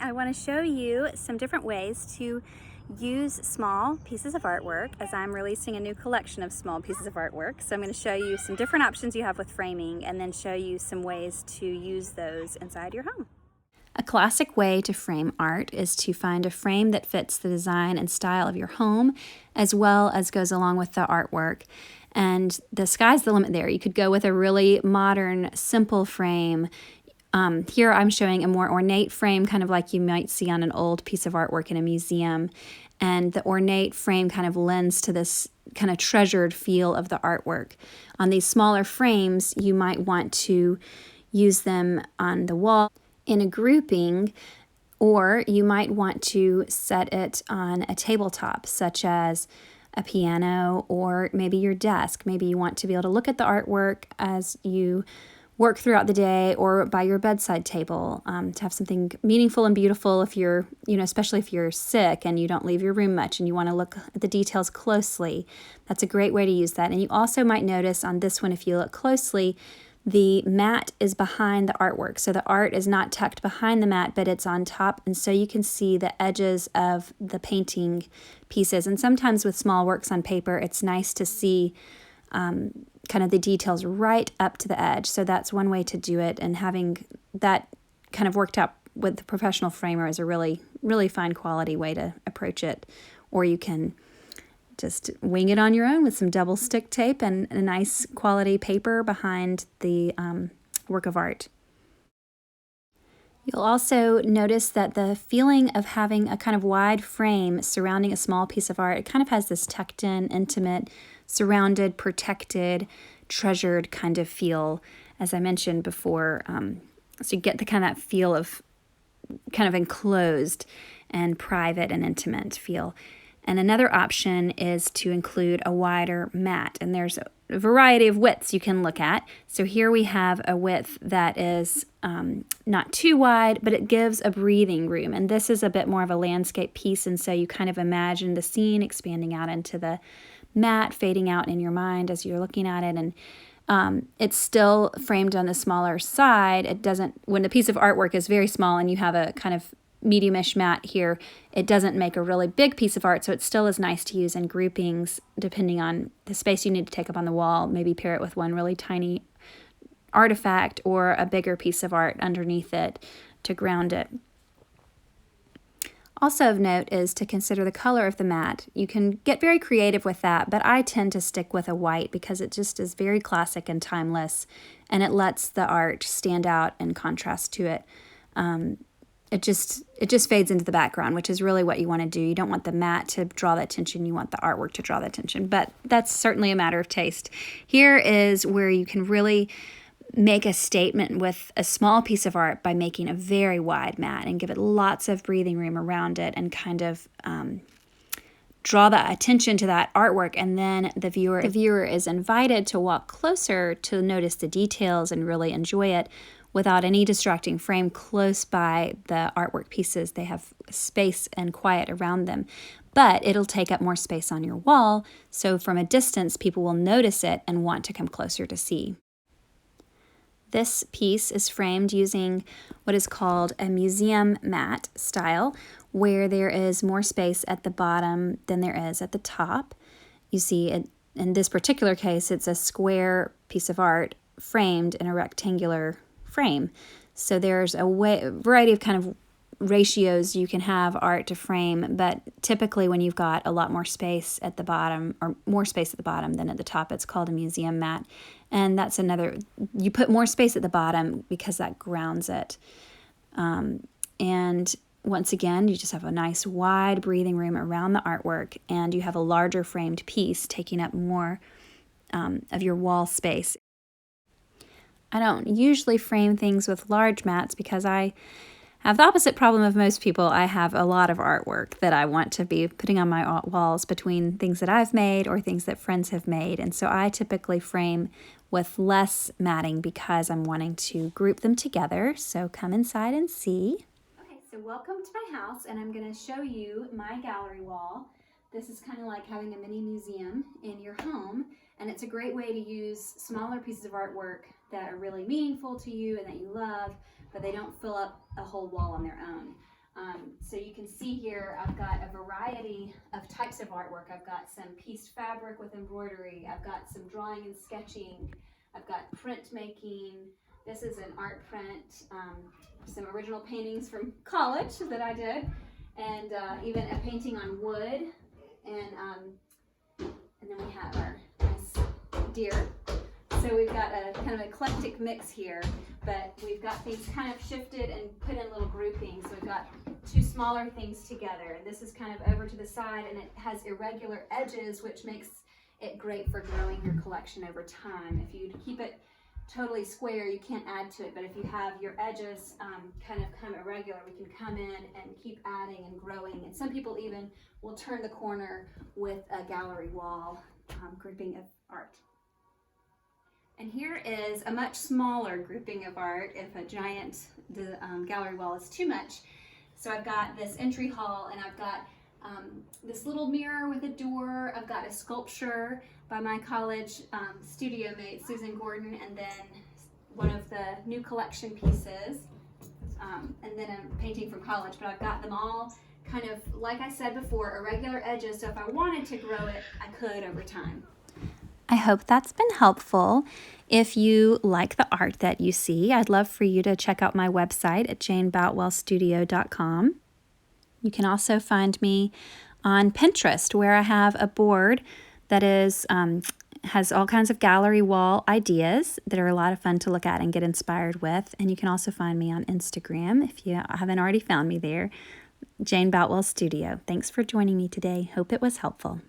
I want to show you some different ways to use small pieces of artwork as I'm releasing a new collection of small pieces of artwork. So I'm going to show you some different options you have with framing and then show you some ways to use those inside your home. A classic way to frame art is to find a frame that fits the design and style of your home as well as goes along with the artwork. And the sky's the limit there. You could go with a really modern, simple frame. Here I'm showing a more ornate frame, kind of like you might see on an old piece of artwork in a museum. And the ornate frame kind of lends to this kind of treasured feel of the artwork. On these smaller frames, you might want to use them on the wall in a grouping, or you might want to set it on a tabletop, such as a piano or maybe your desk. Maybe you want to be able to look at the artwork as you work throughout the day, or by your bedside table, to have something meaningful and beautiful if you're, especially if you're sick and you don't leave your room much and you want to look at the details closely. That's a great way to use that. And you also might notice on this one, if you look closely, the mat is behind the artwork. So the art is not tucked behind the mat, but it's on top. And so you can see the edges of the painting pieces. And sometimes with small works on paper, it's nice to see kind of the details right up to the edge. So that's one way to do it. And having that kind of worked out with the professional framer is a really, really fine quality way to approach it. Or you can just wing it on your own with some double stick tape and a nice quality paper behind the work of art. You'll also notice that the feeling of having a kind of wide frame surrounding a small piece of art, it kind of has this tucked in, intimate, surrounded, protected, treasured kind of feel, as I mentioned before. So you get the kind of that feel of kind of enclosed and private and intimate feel. And another option is to include a wider mat. And there's a variety of widths you can look at. So here we have a width that is not too wide, but it gives a breathing room. And this is a bit more of a landscape piece. And so you kind of imagine the scene expanding out into the mat, fading out in your mind as you're looking at it. And it's still framed on the smaller side. It doesn't, when a piece of artwork is very small and you have a kind of medium-ish mat here, it doesn't make a really big piece of art, so it still is nice to use in groupings depending on the space you need to take up on the wall. Maybe pair it with one really tiny artifact or a bigger piece of art underneath it to ground it. Also of note is to consider the color of the mat. You can get very creative with that, but I tend to stick with a white because it just is very classic and timeless, and it lets the art stand out in contrast to it. It just fades into the background, which is really what you want to do. You don't want the mat to draw the attention. You want the artwork to draw the attention, but that's certainly a matter of taste. Here is where you can really make a statement with a small piece of art by making a very wide mat and give it lots of breathing room around it and kind of draw the attention to that artwork. And then the viewer is invited to walk closer to notice the details and really enjoy it without any distracting frame close by the artwork pieces. They have space and quiet around them, but it'll take up more space on your wall, so from a distance people will notice it and want to come closer to see. This piece is framed using what is called a museum mat style, where there is more space at the bottom than there is at the top. You see, in this particular case, it's a square piece of art framed in a rectangular frame. So there's a variety of kind of ratios you can have art to frame, but typically when you've got a lot more space at the bottom, or more space at the bottom than at the top, it's called a museum mat. And that's you put more space at the bottom because that grounds it. And once again, you just have a nice wide breathing room around the artwork, and you have a larger framed piece taking up more of your wall space. I don't usually frame things with large mats because I have the opposite problem of most people. I have a lot of artwork that I want to be putting on my walls between things that I've made or things that friends have made. And so I typically frame with less matting because I'm wanting to group them together. So come inside and see. Okay, so welcome to my house, and I'm going to show you my gallery wall. This is kind of like having a mini museum in your home, and it's a great way to use smaller pieces of artwork that are really meaningful to you and that you love, but they don't fill up a whole wall on their own. So you can see here I've got a variety of types of artwork. I've got some pieced fabric with embroidery. I've got some drawing and sketching. I've got printmaking. This is an art print, some original paintings from college that I did, and even a painting on wood. And then we have our nice deer. So we've got a kind of eclectic mix here, but we've got these kind of shifted and put in little groupings. So we've got two smaller things together. This is kind of over to the side, and it has irregular edges, which makes it great for growing your collection over time. If you keep it totally square, you can't add to it, but if you have your edges kind of irregular, we can come in and keep adding and growing. And some people even will turn the corner with a gallery wall grouping of art. And here is a much smaller grouping of art if a giant gallery wall is too much. So I've got this entry hall, and I've got this little mirror with a door. I've got a sculpture by my college studio mate, Susan Gordon, and then one of the new collection pieces, and then a painting from college. But I've got them all kind of, like I said before, irregular edges, so if I wanted to grow it, I could over time. I hope that's been helpful. If you like the art that you see, I'd love for you to check out my website at janeboutwellstudio.com. You can also find me on Pinterest, where I have a board that is has all kinds of gallery wall ideas that are a lot of fun to look at and get inspired with. And you can also find me on Instagram if you haven't already found me there, Jane Boutwell Studio. Thanks for joining me today. Hope it was helpful.